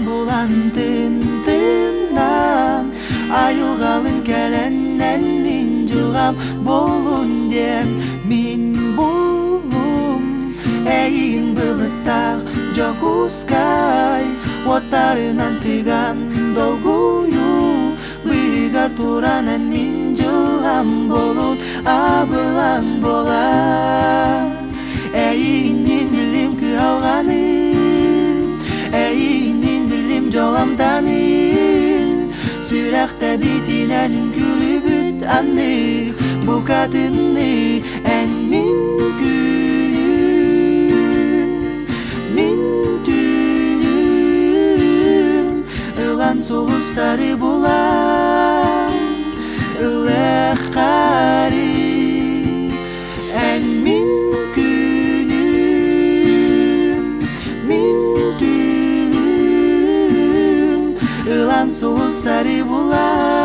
булан тын-тыннан, айылгалын кәләннән мин жылгам болун дем, мин булум. Әйин былыттак жок ускай, оттарынан тыган долгую, быгар туранан мин жылгам болут, абылаң бола. Әйинин билим кыалганын, әйинин билим жоламданын, сүрәктә битинән күлүбүт анны, бу катынны ән мин күлүм, мин түлүм, ылан сулустары була, ылэх кари, ән мин ылан сулустары була.